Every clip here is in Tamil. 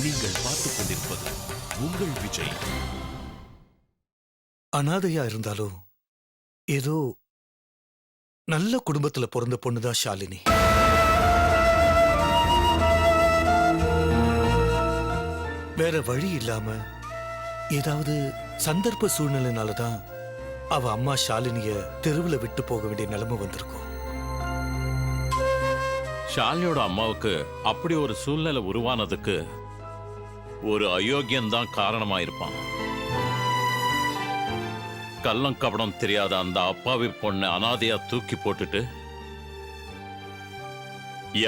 நீங்கள் பார்த்துக் கொண்டிருப்பது உங்கள் விஜய். அனாதையா இருந்தாலும் ஏதோ நல்ல குடும்பத்துல பிறந்த பொண்ணுதான் ஷாலினி. வேற வழி இல்லாம ஏதாவது சந்தர்ப்ப சூழ்நிலைனாலதான் அவ அம்மா ஷாலினிய தெருவுல விட்டு போக வேண்டிய நிலைமை வந்திருக்கும். ஷாலினியோட அம்மாவுக்கு அப்படி ஒரு சூழ்நிலை உருவானதுக்கு ஒரு அயோக்கியன்தான் காரணமாயிருப்பான். கள்ளம் கபடம் தெரியாத அந்த அப்பாவி பொண்ணை அனாதையா தூக்கி போட்டுட்டு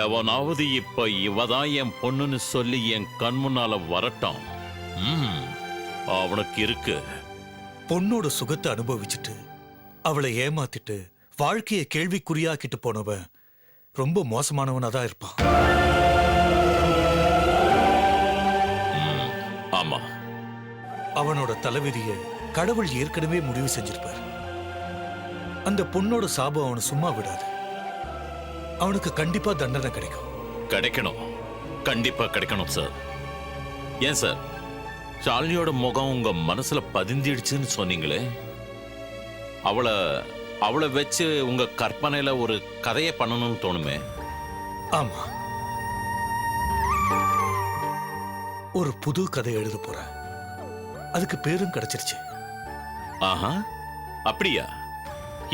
எவனாவது இப்ப இவதான் என் பொண்ணுன்னு சொல்லி என் கண் முன்னால வரட்டும். அவனுக்கு இருக்கு. பொண்ணோட சுகத்தை அனுபவிச்சுட்டு அவளை ஏமாத்திட்டு வாழ்க்கையை கேள்விக்குறியாக்கிட்டு போனவன் ரொம்ப மோசமானவனாதான் இருப்பான். ஆமா, அவனோட தலைவிதிய கடவுள் ஏற்கனவே முடிவு செஞ்சிருப்பார். அந்த பொண்ணோட சாபம் அவனை சும்மா விடாது. அவனுக்கு கண்டிப்பா தண்டனை கிடைக்கணும். கண்டிப்பா கிடைக்கணும் சார். ஏன் சார், ஷாலினியோட முகம் உங்க மனசுல பதிஞ்சிடுச்சுன்னு சொன்னீங்களே, அவளை வச்சு உங்க கற்பனையில ஒரு கதையை பண்ணணும்னு தோணுமே? ஆமா, ஒரு புது கதை எழுத போறேன். அதுக்கு பேரும் கிடைச்சிருச்சு. ஆஹா, அப்படியா?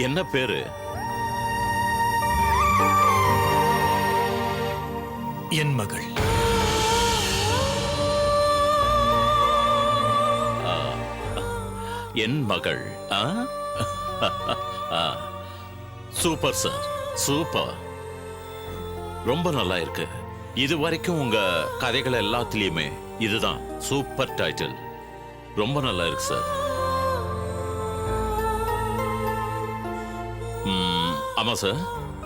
என்ன பேரு? என் மகள். என் மகள். Super sir, super. ரொம்ப நல்லா இருக்கு. இது வரைக்கும் உங்க கதைகள் எல்லாத்துலயுமே இதுதான் சூப்பர் டைட்டில். ரொம்ப நல்லா இருக்கு சார். ஆமா சார்,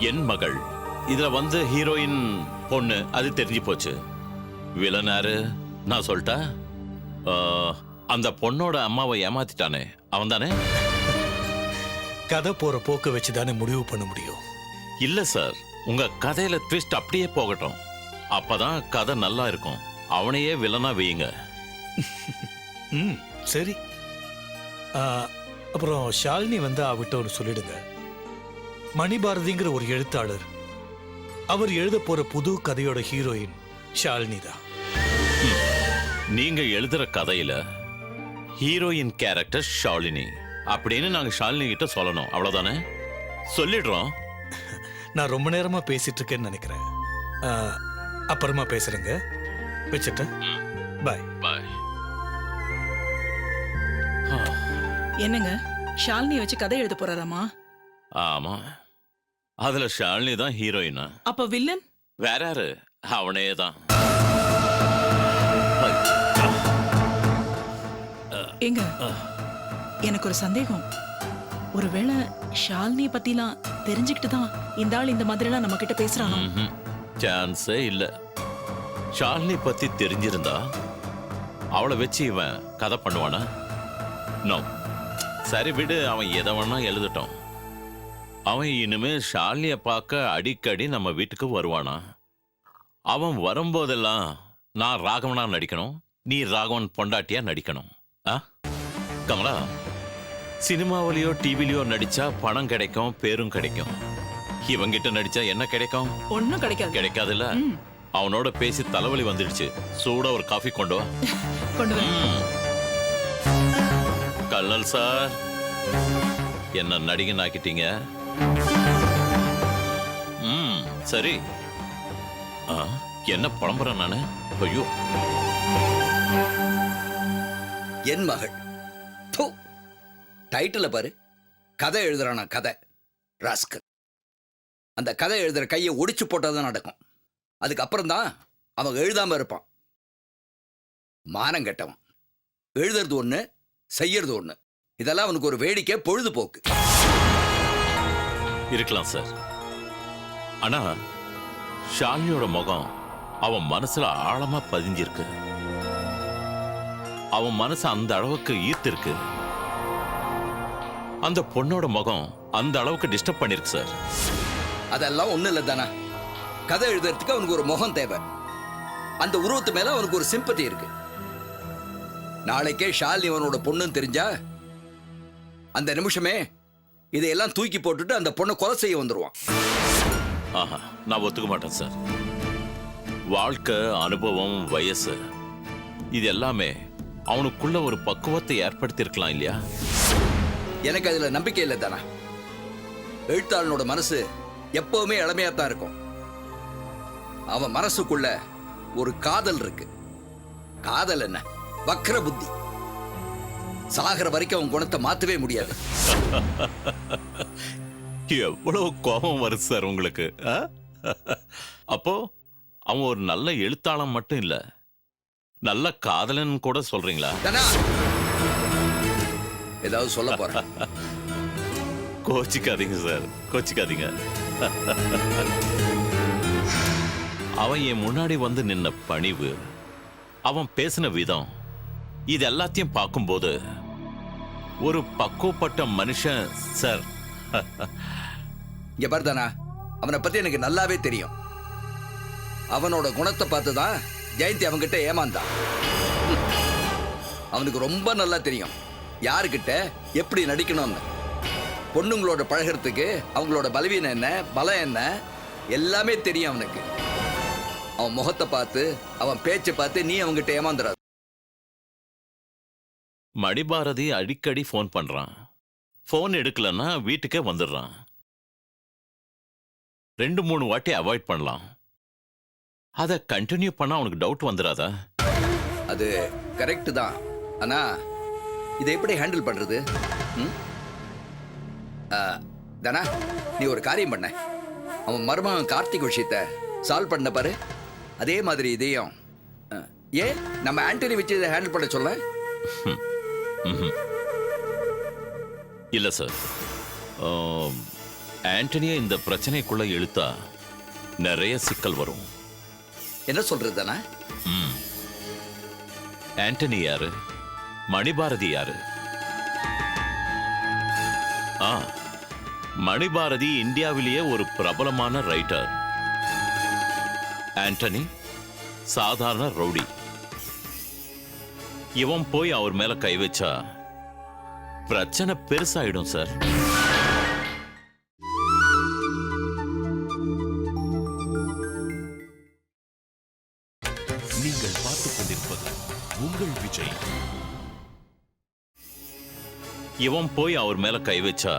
என் மகள். இதுல ஹீரோயின் பொண்ணு, அது தெரிஞ்சு போச்சு. வில்லனாரு நான் சொல்லிட்டா? அந்த பொண்ணோட அம்மாவை ஏமாத்திட்டானே அவன் தானே? கதை போற போக்க வச்சுதானே முடிவு பண்ண முடியும். இல்ல சார், உங்க கதையில ட்விஸ்ட் அப்படியே போகட்டும். அப்பதான் கதை நல்லா இருக்கும். அவனையே வில்லனா வையுங்க. சரி. அப்புறம் ஷாலினி அவட்ட ஒரு சொல்லிடுங்க. மணிபாரதிங்கிற ஒரு எழுத்தாளர், அவர் எழுத போற புது கதையோட ஹீரோயின் ஷாலினி தான். நீங்க எழுதுற கதையில ஹீரோயின் கேரக்டர் ஷாலினி அப்படின்னு நாங்க ஷாலினி கிட்ட சொல்லணும், அவ்வளவுதானே? சொல்லிடுறோம். நான் ரொம்ப நேரமா பேசிட்டு இருக்கேன்னு நினைக்கிறேன். அப்புறமா பேசுறேங்க. வச்சுட்டேன். பாய். பாய். என்னங்க, ஷாலினி வச்சு கதை எழுத போறாராமா? ஆமா, அதுல ஷாலினி தான் ஹீரோயினா. அப்ப வில்லன் வேற யாரு? அவனே தான். எங்க, எனக்கு ஒரு சந்தேகம். ஒருவேளை ஷாலினிய பத்திலாம் தெரிஞ்சுக்கிட்டு தான் இந்த ஆள் இந்த மாதிரி எல்லாம் நம்ம கிட்ட பேசுறானோ? சான்ஸே இல்ல. ஷாலினி பத்தி தெரிஞ்சிருந்தா அவளை வச்சு இவன் கதை பண்ணுவானா? நோ. சரி விடு, அவன் எதை வேணா எழுதட்டும். அவன் இனிமே ஷாலினிய பார்க்க அடிக்கடி நம்ம வீட்டுக்கு வருவானா? அவன் வரும்போதெல்லாம் நான் ராகவனா நடிக்கணும், நீ ராகவன் பொண்டாட்டியா நடிக்கணும். கமலா, சினிமாவிலையோ டிவிலையோ நடிச்சா பணம் கிடைக்கும், பேரும் கிடைக்கும். இவங்கிட்ட நடிச்சா என்ன கிடைக்கும்? ஒண்ணும் கிடைக்காது. கிடைக்காதுல்ல. அவனோட பேசி தலைவலி வந்துடுச்சு. சூடா ஒரு காஃபி கொண்டு வா. கொண்டு வா. கல்லல் சார், என்ன நடிகன் ஆக்கிட்டீங்க. சரி. என்ன புலம்புறேன் நானு? ஐயோ, என் மகள். டைட்டில பாரு, கதை எழுதுறானா கதை. ராஸ்கல். அந்த கதை எழுதுற கையை ஒடிச்சு போட்டாதான் நடக்கும். அதுக்கப்புறம் தான் அவன் எழுதாம இருப்பான். மானம் கெட்டவன். எழுதுறது ஒண்ணு, செய்யறது ஒண்ணு. இதெல்லாம் அவனுக்கு ஒரு வேடிக்கை, பொழுதுபோக்கு. இருக்கலாம் சார். ஆனா ஷாலினியோட முகம் அவன் மனசுல ஆழமா பதிஞ்சிருக்கு. அவன் மனசு அந்த அளவுக்கு ஈர்த்திருக்கு. அந்த பொண்ணோட முகம் அந்த அளவுக்கு டிஸ்டர்ப் பண்ணிருக்கு சார். அதெல்லாம் ஒண்ணு இல்லை தானே. கதை எழுதுறதுக்கு அவனுக்கு ஒரு முகம் தேவை. அந்த உருவத்து மேல அவனுக்கு ஒரு சிம்பத்தி இருக்கு. நாளைக்கே ஷாலினி அவனோட பொண்ணுன்னு தெரிஞ்சா அந்த நிமிஷமே இதையெல்லாம் தூக்கி போட்டுட்டு அந்த பொண்ணை கொலை செய்ய வந்துருவான். ஆஹா, நான் ஒத்துக்க மாட்டேன் சார். வாழ்க்கை, அனுபவம், வயசு இது எல்லாமே அவனுக்குள்ள ஒரு பக்குவத்தை ஏற்படுத்தி இருக்கலாம் இல்லையா? எனக்கு அதுல நம்பிக்கை இல்லை தானா. எழுத்தாளனோட மனசு எப்பவுமே இளமையாத்தான் இருக்கும். அவன் மனசுக்குள்ள ஒரு காதல் இருக்கு. காதல் என்ன, வக்ர புத்தி. சாகர வரைக்கும் அவன் குணத்தை மாத்தவே முடியாது. எவ்வளவு கோபம் வருது சார் உங்களுக்கு. அப்போ அவன் ஒரு நல்ல எழுத்தாளன் மட்டும் இல்ல, நல்ல காதலன் கூட சொல்றீங்களா? தானா ஏதாவது சொல்ல போற? கோச்சிக்காதீங்க சார், கோச்சிக்காதீங்க. அவன் என் முன்னாடி வந்து நின்ன பணிவு, அவன் பேசின விதம், இது எல்லாத்தையும் பார்க்கும்போது ஒரு பக்குவப்பட்ட மனுஷன் சார். இங்க பாருதானா, அவனை பத்தி எனக்கு நல்லாவே தெரியும். அவனோட குணத்தை பார்த்துதான் ஜெயந்தி அவன்கிட்ட ஏமாந்தான். அவனுக்கு ரொம்ப நல்லா தெரியும் யாருக்கிட்ட எப்படி நடிக்கணும்னு. பொண்ணுங்களோட பழகிறதுக்கு அவங்களோட பலவீனம் என்ன, பலம் என்ன, எல்லாமே தெரியும் அவனுக்கு. அவன் முகத்தை பார்த்து, அவன் பேச்சை பார்த்து நீ அவன்கிட்ட ஏமாந்துடாது. மணிபாரதி அடிக்கடி ஃபோன் பண்றான். ஃபோன் எடுக்கலன்னா வீட்டுக்கே வந்துடுறான். 2-3 வாட்டி அவாய்ட் பண்ணலாம். அதை கண்டினியூ பண்ணா அவனுக்கு டவுட் வந்துடாதா? அது கரெக்ட் தான். ஆனா இதை எப்படி ஹேண்டில் பண்றது? தானா, நீ ஒரு காரியம் பண்ண. அவன் மருமகன் கார்த்திக் விஷயத்த சால்வ் பண்ண பாரு. அதே மாதிரி இதையும் ஏன் நம்ம ஆண்டனி வச்சு இதை ஹேண்டில் பண்ண சொல்ல? இல்ல சார், ஆண்டனியை இந்த பிரச்சனைக்குள்ள இழுத்தா நிறைய சிக்கல் வரும். என்ன சொல்றது தானே? ஆண்டனி யாரு, மணிபாரதி யாரு? மணிபாரதி இந்தியாவிலேயே ஒரு பிரபலமான ரைட்டர். ஆண்டனி சாதாரண ரவுடி. இவன் போய் அவர் மேல கை வச்சா பிரச்சனை பெருசாயிடும் சார். நீங்கள் பார்த்துக் கொண்டிருப்பது உங்கள் விஜய். இவன் போய் அவர் மேல கை வச்சா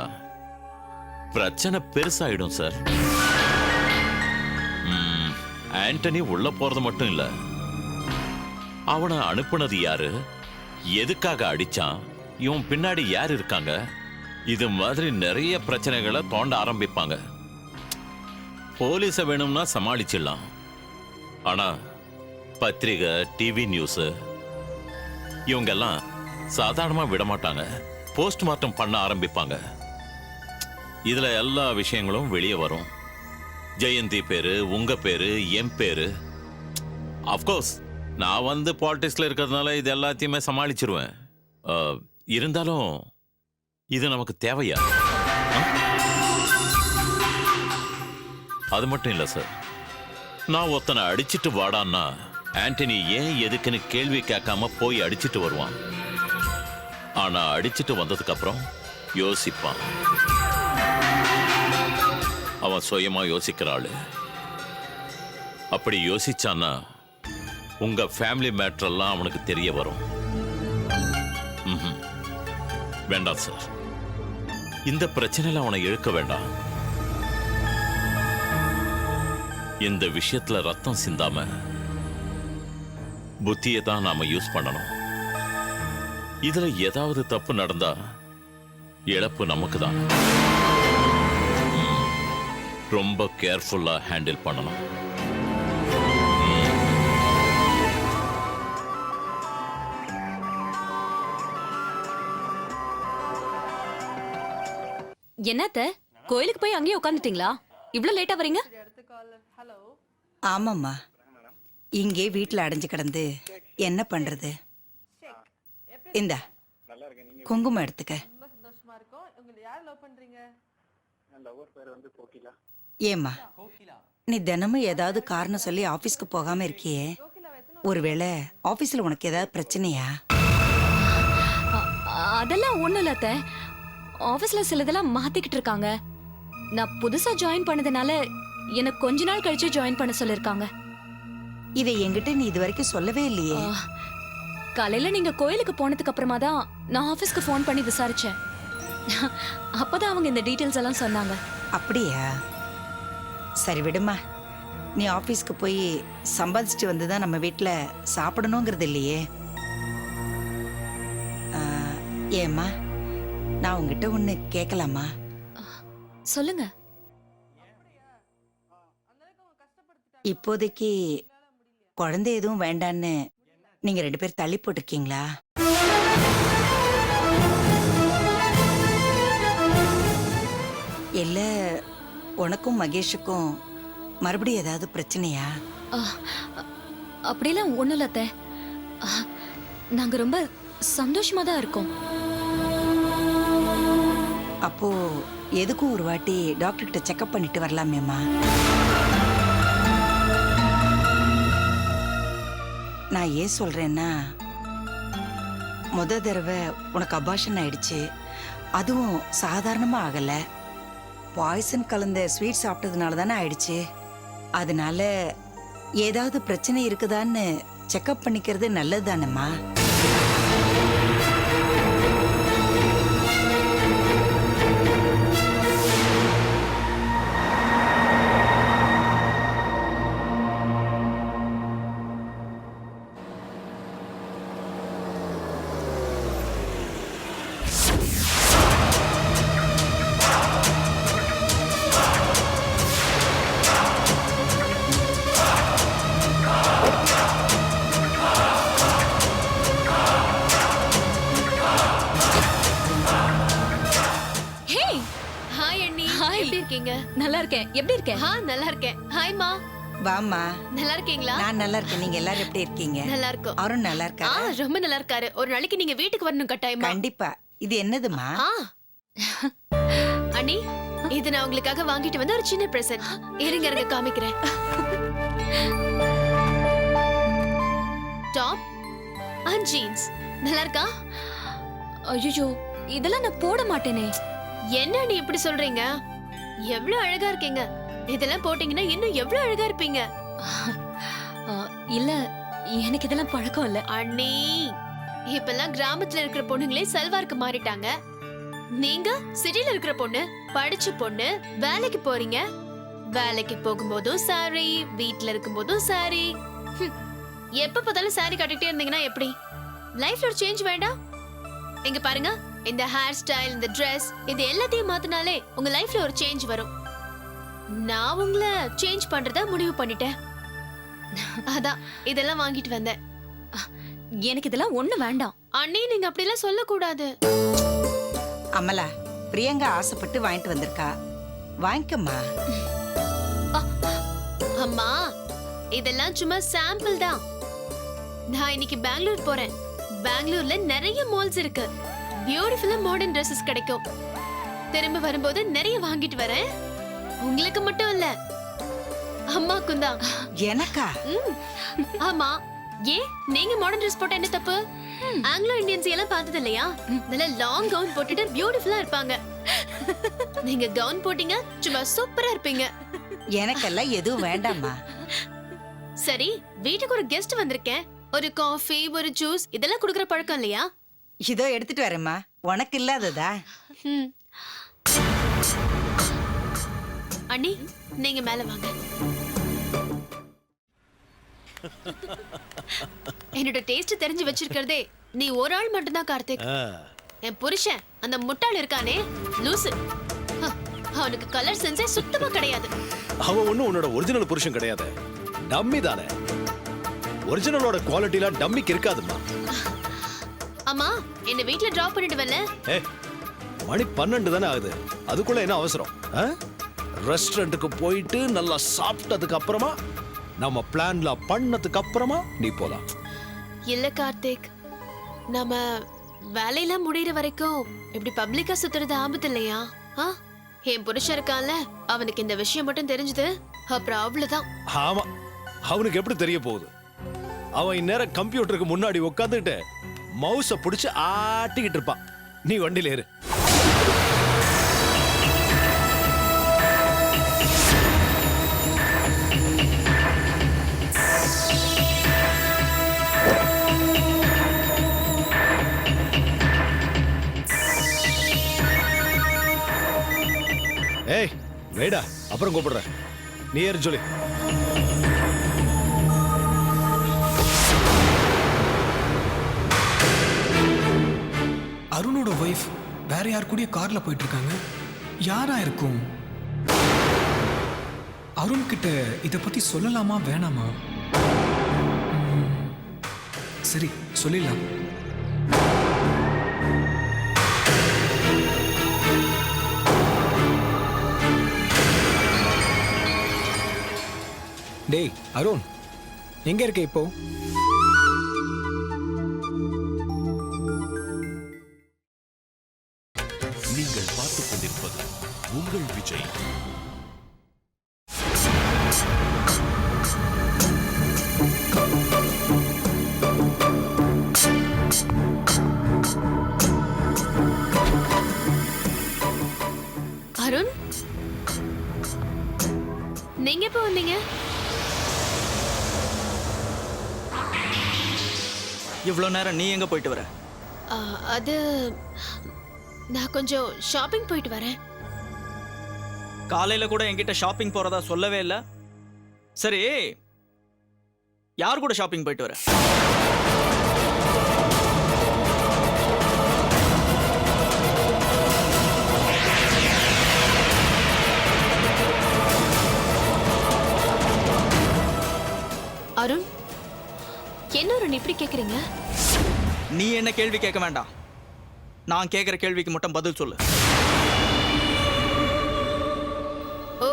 பிரச்சனை பெருசாயிடும் சார். ஆண்டனி உள்ள போறது மட்டும் இல்ல, அவனை அனுப்புனது யாரு, எதுக்காக அடிச்சான், இவன் பின்னாடி யார் இருக்காங்க, இது மாதிரி நிறைய பிரச்சனைகளை தோண்ட ஆரம்பிப்பாங்க. போலீஸ வேணும்னா சமாளிச்சிடலாம். ஆனா பத்திரிகை, டிவி நியூஸ் இவங்கெல்லாம் சாதாரணமா விட மாட்டாங்க. போஸ்ட்மார்ட்டம் பண்ண ஆரம்பிப்பாங்க. இதுல எல்லா விஷயங்களும் வெளியே வரும். ஜெயந்தி பேரு, உங்க பேரு, என் பேரு. அப்கோர்ஸ் நான் வந்து பாலிடிக்ஸ்ல இருக்கிறதுனால இது எல்லாத்தையுமே சமாளிச்சிருவேன். இருந்தாலும் இது நமக்கு தேவையா? அது மட்டும் இல்ல சார், நான் ஒருத்தனை அடிச்சிட்டு வாடான்னா ஆண்டனி ஏன் எதுக்குன்னு கேள்வி கேட்காம போய் அடிச்சிட்டு வருவான். ஆனா அடிச்சிட்டு வந்ததுக்கு அப்புறம் யோசிப்பான். அவன் சுயமா யோசிக்கிற ஆளு. அப்படி யோசிச்சான்னா உங்க ஃபேமிலி மேட்டர் எல்லாம் அவனுக்கு தெரிய வரும். வேண்டாம் சார், இந்த பிரச்சனையில அவனை இழுக்க வேண்டாம். இந்த விஷயத்துல ரத்தம் சிந்தாம புத்தியை தான் நாம யூஸ் பண்ணணும். இதுல ஏதாவது தப்பு நடந்தா இழப்பு நமக்கு தான். ரொம்ப கேர்ஃபுல்லா ஹேண்டில் பண்ணணும். என்னத்த கோயிலுக்கு போய் அங்கேயே உட்காந்துட்டீங்களா? இவ்வளவு லேட்டா வரீங்க? ஆமாம்மா, இங்கே வீட்டில் அடைஞ்சு கிடந்து என்ன பண்றது? இந்தா குங்குமம் எடுத்துக்க. ஏம்மா, நீ தினமும் ஏதாவது காரணம் சொல்லி ஆபீஸ்க்கு போகாம இருக்கியே, ஒருவேளை ஆபீஸ்ல உனக்கு ஏதாவது பிரச்சனையா? அதெல்லாம் ஒண்ணும் இல்ல அத்தை. ஆபீஸ்ல சிலதெல்லாம் மாத்திக்கிட்டு இருக்காங்க. நான் புதுசா ஜாயின் பண்ணதுனால எனக்கு கொஞ்ச நாள் கழிச்சு ஜாயின் பண்ண சொல்லிருக்காங்க. இதை என்கிட்ட நீ இது வரைக்கும் சொல்லவே இல்லையே. காலையில நீங்க கோயிலுக்கு போனதுக்கு அப்புறமா தான் நான் ஆபீஸ்க்கு ஃபோன் பண்ணி விசாரிச்சேன். அப்பதான் அவங்க இந்த டீடைல்ஸ் எல்லாம் சொன்னாங்க. அப்படியா? சரி விடுமா. நீ ஆபீஸ்க்கு போய் சம்பாதிச்சுட்டு வந்து தான் நம்ம வீட்டுல சாப்பிடணுங்கிறது இல்லையே. ஏம்மா, நான் உங்ககிட்ட ஒண்ணு கேட்கலாமா? சொல்லுங்க. இப்போதைக்கு குழந்தை எதுவும் வேண்டான்னு நீங்க 2 பேர் தள்ளி போட்டிருக்கீங்களா? இல்ல உனக்கும் மகேஷுக்கும் மறுபடியும் ஏதாவது பிரச்சனையா? அப்படிலாம் ஒண்ணும் இல்ல அத்தை. நாங்க ரொம்ப சந்தோஷமா தான் இருக்கோம். அப்போ எதுக்கும் ஒரு வாட்டி டாக்டர் கிட்ட செக்அப் பண்ணிட்டு வரலாமேம்மா. நான் ஏன் சொல்றேன்னா, முத தடவை உனக்கு அபார்ஷன் ஆயிடுச்சு. அதுவும் சாதாரணமா ஆகல. பாய்சன் கலந்த ஸ்வீட் சாப்பிட்டதுனால தானே ஆயிடுச்சு. அதனால ஏதாவது பிரச்சனை இருக்குதான்னு செக்அப் பண்ணிக்கிறது நல்லது தானேம்மா. நல்லா இருக்கேன். எப்படி இருக்க? நல்லா இருக்கேன். ஹாய் மா. வாம்மா. நல்லா இருக்கீங்களா? நான் நல்லா இருக்கேன். நீங்க எல்லாரும் எப்படி இருக்கீங்க? நல்லா இருக்கோம். அவரும் நல்லா இருக்காரா? ரொம்ப நல்லா இருக்காரு. ஒரு நாளைக்கு நீங்க வீட்டுக்கு வரணும் கட்டாயமா. கண்டிப்பா. இது என்னதுமா? அண்ணி, இது நான் உங்களுக்காக வாங்கிட்டு வந்த ஒரு சின்ன பிரசன்ட். இருங்க காமிக்கிறேன். டாப் அண்ட் ஜீன்ஸ் நல்லா இருக்கா? ஐயோ, இதெல்லாம் நான் போட மாட்டேனே. என்ன நீ இப்படி சொல்றீங்க? எவ்வளவு அழகா இருக்கீங்க. இதெல்லாம் போட்டீங்கன்னா இன்னும் எவ்வளவு அழகா இருப்பீங்க. இல்ல, எனக்கு இதெல்லாம் பழக்கம் இல்ல. அண்ணி, இப்பெல்லாம் கிராமத்துல இருக்கிற பொண்ணுங்களே சல்வாருக்கு மாறிட்டாங்க. நீங்க சிட்டில இருக்கிற பொண்ணு, படிச்ச பொண்ணு, வேலைக்கு போறீங்க. வேலைக்கு போகும்போதும் சாரி, வீட்ல இருக்கும்போதும் சாரி. எப்ப பார்த்தாலும் சாரி கட்டிட்டே இருந்தீங்கன்னா எப்படி? லைஃப்ல ஒரு சேஞ்ச் வேண்டாம்? இங்க பாருங்க, இந்த ஹேர் ஸ்டைல், இந்த Dress, இது எல்லாத்தையும் மாத்தினாலே உங்க லைஃப்ல ஒரு சேஞ்ச் வரும். நான் உங்களை சேஞ்ச் பண்றத முடிவு பண்ணிட்டேன். அதான் இதெல்லாம் வாங்கிட்டு வந்தேன். எனக்கு இதெல்லாம் ஒண்ணு வேண்டாம். அண்ணி, நீங்க அப்படிலாம் சொல்லக்கூடாது. அமலா, பிரியங்கா ஆசைப்பட்டு வாங்கிட்டு வந்திருக்கா. வாங்கிக்கம்மா. அம்மா, இதெல்லாம் சும்மா சாம்பிள் தான். நான் இன்னைக்கு பெங்களூர் போறேன். பெங்களூர்ல நிறைய மால்ஸ் இருக்கு. பியூட்டிஃபுல்லா மாடர்ன் Dresses கிடைக்கும். திரும்ப வரும்போது நிறைய வாங்கிட்டு வரேன். உங்களுக்கு மட்டும் இல்ல, அம்மாக்கும் தான். எனக்கா? ஆமா. ஏன் நீங்க மாடர்ன் Dress போட்டா என்ன தப்பு? ஆங்கிலோ இந்தியன்ஸ் எல்லாம் பார்த்தது இல்லையா? நல்ல லாங் கவுன் போட்டுட்டு பியூட்டிஃபுல்லா இருப்பாங்க. நீங்க கவுன் போட்டீங்க, சும்மா சூப்பரா இருப்பீங்க. எனக்கெல்லாம் எதுவும் வேண்டாம்மா. சரி, வீட்டுக்கு ஒரு கெஸ்ட் வந்திருக்கேன். ஒரு காஃபி, ஒரு ஜூஸ் இதெல்லாம் குடுக்குற பழக்கம் இல்லையா? இதோ எடுத்துட்டு வரேம்மா. உனக்கு இல்லாததா? அண்ணி, நீங்க மேல வாங்க. என்னோட டேஸ்ட் தெரிஞ்சு வச்சிருக்கிறதே நீ ஒரு ஆள் மட்டும்தான் கார்த்திக். என் புருஷன் அந்த முட்டாள் இருக்கானே, லூசு. அவனுக்கு கலர் சென்ஸே சுத்தமா கிடையாது. அவன் ஒண்ணும் உன்னோட ஒரிஜினல் புருஷன் கிடையாது, டம்மி தானே. ஒரிஜினலோட குவாலிட்டிலாம் டம்மிக்கு இருக்காதுமா. அம்மா, என்ன வீட்ல டிராப் பண்ணிட்டு வரல? மணி 12 தானே ஆகுது, அதுக்குள்ள என்ன அவசரம்? ரெஸ்டாரண்ட்டுக்கு போயிட்டு நல்லா சாப்பிட்டதுக்கு அப்புறமா, நம்ம பிளான்ல பண்ணதுக்கு அப்புறமா நீ போலாம். இல்ல கார்த்திக், நம்ம வேலையெல்லாம் முடியற வரைக்கும் இப்படி பப்ளிக்கா சுத்துறது ஆபத்து இல்லையா? என் புருஷன் இருக்கான்ல, அவனுக்கு இந்த விஷயம் மட்டும் தெரிஞ்சது அப்புறம் அவ்வளவுதான். ஆமா, அவனுக்கு எப்படி தெரிய போகுது? அவன் இந்நேரம் கம்ப்யூட்டருக்கு முன்னாடி உட்காந்துக்கிட்டு மவுஸை பிடிச்சு ஆட்டிக்கிட்டு இருப்பான். நீ வண்டியில ஏறு. ஏய் வேடா, அப்புறம் கூப்பிடுறேன். நீ ஏறு சொல்லி. அருணோட ஒய்ஃப் வேற யார் கூடய கார்ல போயிட்டு இருக்காங்க. யாரா இருக்கும்? அருண் கிட்ட இத பத்தி சொல்லலாமா வேணாமா? சரி சொல்லிடலாம். டேய் அருண், எங்க இருக்க இப்போ? நீங்கள் பார்த்துக் கொண்டிருப்பது உங்கள் விஜய். அருண், நீங்க எப்போ வந்தீங்க? இவ்வளோ நேரம் நீ எங்க போயிட்டு வர? அது நான் கொஞ்சம் ஷாப்பிங் போயிட்டு வரேன். காலையில கூட என்கிட்ட ஷாப்பிங் போறதா சொல்லவே இல்லை. சரி, யார் கூட ஷாப்பிங் போயிட்டு வர? அருண், என்ன அருண் இப்படி கேக்குறீங்க? நீ என்ன கேள்வி கேட்க வேண்டாம். நான் கேட்குற கேள்விக்கு மட்டும் பதில் சொல்லு. ஓ,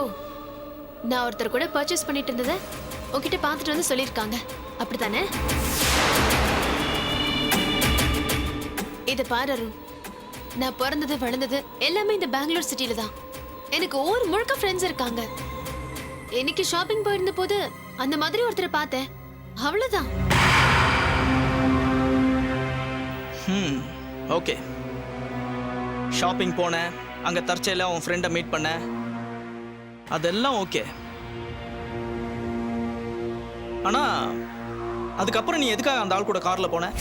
நான் ஒருத்தர் கூட பர்ச்சேஸ் பண்ணிட்டு இருந்ததை உன்கிட்ட பார்த்துட்டு வந்து சொல்லியிருக்காங்க, அப்படித்தானே? இதை பாரு அருண், நான் பிறந்தது வளர்ந்தது எல்லாமே இந்த பெங்களூர் சிட்டில தான். எனக்கு ஊர் முழுக்க ஃப்ரெண்ட்ஸ் இருக்காங்க. இன்னைக்கு ஷாப்பிங் போயிருந்த போது அந்த மாதிரி ஒருத்தரை பார்த்தேன், அவ்வளவுதான். ஓகே, ஷாப்பிங் போனேன், அங்க தற்செயலா உன் ஃப்ரெண்டை மீட் பண்ண, அதெல்லாம் ஓகே. ஆனா அதுக்கப்புறம் நீ எதுக்காக அந்த ஆள் கூட கார்ல போன?